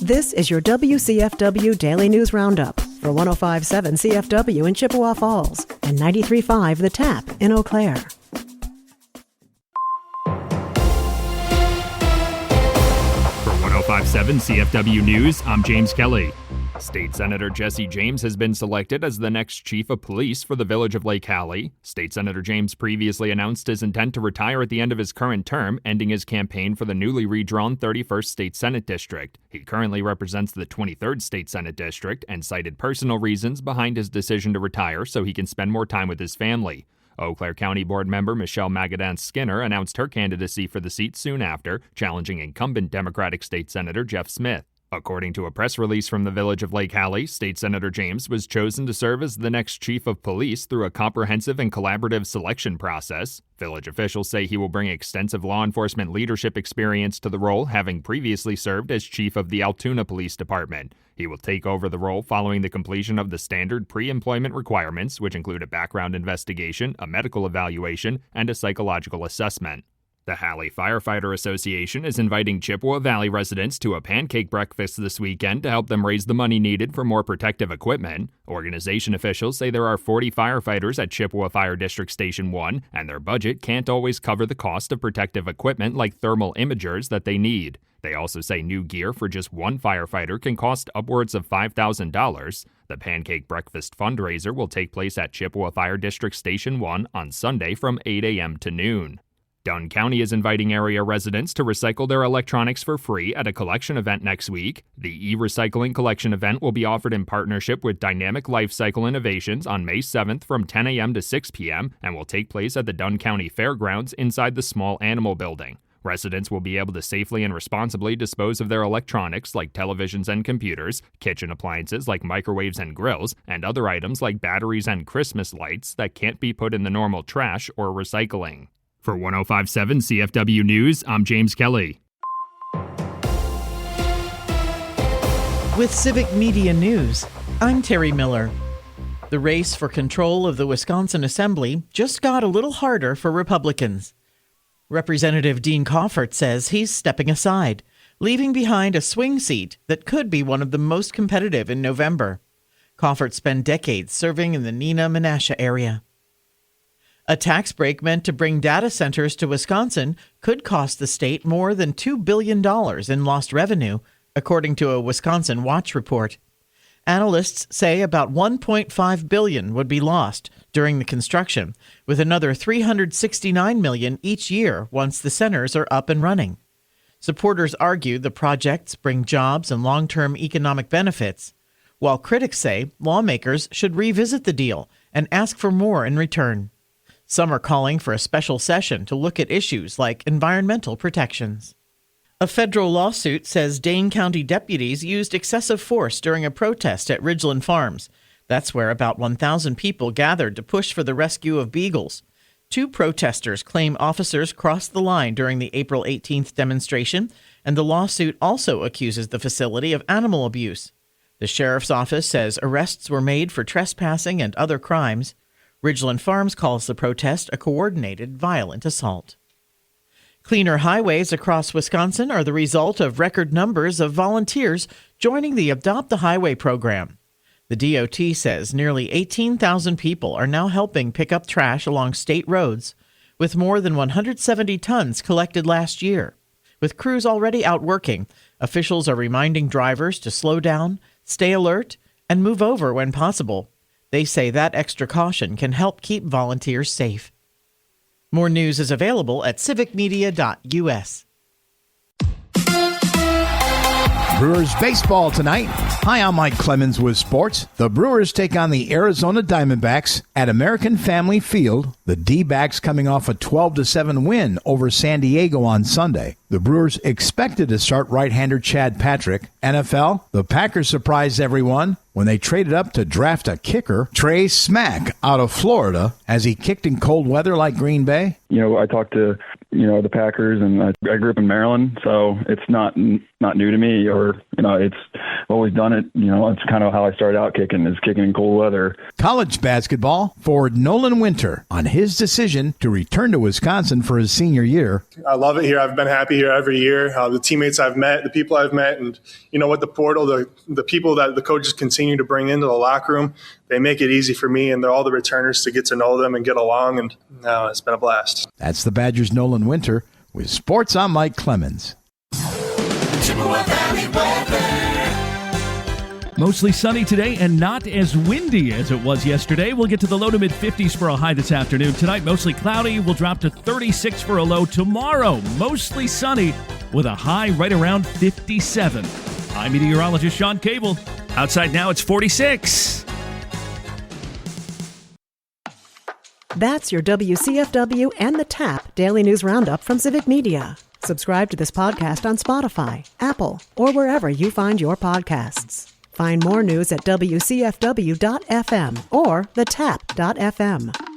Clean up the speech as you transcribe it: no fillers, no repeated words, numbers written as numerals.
This is your WCFW Daily News Roundup for 105.7 CFW in Chippewa Falls and 93.5 The Tap in Eau Claire. For 105.7 CFW News, I'm James Kelly. State Senator Jesse James has been selected as the next chief of police for the village of Lake Hallie. State Senator James previously announced his intent to retire at the end of his current term, ending his campaign for the newly redrawn 31st State Senate District. He currently represents the 23rd State Senate District and cited personal reasons behind his decision to retire so he can spend more time with his family. Eau Claire County Board member Michelle Magadance Skinner announced her candidacy for the seat soon after, challenging incumbent Democratic State Senator Jeff Smith. According to a press release from the village of Lake Hallie, State Senator James was chosen to serve as the next chief of police through a comprehensive and collaborative selection process. Village officials say he will bring extensive law enforcement leadership experience to the role, having previously served as chief of the Altoona Police Department. He will take over the role following the completion of the standard pre-employment requirements, which include a background investigation, a medical evaluation, and a psychological assessment. The Hallie Firefighter Association is inviting Chippewa Valley residents to a pancake breakfast this weekend to help them raise the money needed for more protective equipment. Organization officials say there are 40 firefighters at Chippewa Fire District Station 1, and their budget can't always cover the cost of protective equipment like thermal imagers that they need. They also say new gear for just one firefighter can cost upwards of $5,000. The Pancake Breakfast fundraiser will take place at Chippewa Fire District Station 1 on Sunday from 8 a.m. to noon. Dunn County is inviting area residents to recycle their electronics for free at a collection event next week. The e-recycling collection event will be offered in partnership with Dynamic Life Cycle Innovations on May 7th from 10 a.m. to 6 p.m. and will take place at the Dunn County Fairgrounds inside the Small Animal Building. Residents will be able to safely and responsibly dispose of their electronics like televisions and computers, kitchen appliances like microwaves and grills, and other items like batteries and Christmas lights that can't be put in the normal trash or recycling. For 105.7 CFW News, I'm James Kelly. With Civic Media News, I'm Terry Miller. The race for control of the Wisconsin Assembly just got a little harder for Republicans. Representative Dean Coffert says he's stepping aside, leaving behind a swing seat that could be one of the most competitive in November. Coffert spent decades serving in the Neenah-Menasha area. A tax break meant to bring data centers to Wisconsin could cost the state more than $2 billion in lost revenue, according to a Wisconsin Watch report. Analysts say about $1.5 billion would be lost during the construction, with another $369 million each year once the centers are up and running. Supporters argue the projects bring jobs and long-term economic benefits, while critics say lawmakers should revisit the deal and ask for more in return. Some are calling for a special session to look at issues like environmental protections. A federal lawsuit says Dane County deputies used excessive force during a protest at Ridgeland Farms. That's where about 1,000 people gathered to push for the rescue of beagles. Two protesters claim officers crossed the line during the April 18th demonstration, and the lawsuit also accuses the facility of animal abuse. The sheriff's office says arrests were made for trespassing and other crimes. Ridgeland Farms calls the protest a coordinated, violent assault. Cleaner highways across Wisconsin are the result of record numbers of volunteers joining the Adopt the Highway program. The DOT says nearly 18,000 people are now helping pick up trash along state roads, with more than 170 tons collected last year. With crews already out working, officials are reminding drivers to slow down, stay alert, and move over when possible. They say that extra caution can help keep volunteers safe. More news is available at civicmedia.us. Brewers baseball tonight. Hi, I'm Mike Clemens with sports. The Brewers take on the Arizona Diamondbacks at American Family Field. The D-backs coming off a 12-7 win over San Diego on Sunday. The Brewers expected to start right-hander Chad Patrick. NFL, the Packers surprised everyone when they traded up to draft a kicker, Trey Smack, out of Florida, as he kicked in cold weather like Green Bay. I talked to, the Packers, and I grew up in Maryland, so it's not new to me, or, always done it. It's kind of how I started out kicking in cold weather. College basketball, forward Nolan Winter on his decision to return to Wisconsin for his senior year. I love it here. I've been happy here every year. The teammates I've met, the people I've met, and with the portal, the people that the coaches continue to bring into the locker room, they make it easy for me and all the returners to get to know them and get along, and it's been a blast. That's the Badgers' Nolan Winter. With sports, I'm Mike Clemens. Mostly sunny today and not as windy as it was yesterday. We'll get to the low to mid-50s for a high this afternoon. Tonight, mostly cloudy. We'll drop to 36 for a low. Tomorrow, mostly sunny with a high right around 57. I'm meteorologist Sean Cable. Outside now, it's 46. That's your WCFW and the TAP Daily News Roundup from Civic Media. Subscribe to this podcast on Spotify, Apple, or wherever you find your podcasts. Find more news at WCFW.FM or thetap.fm.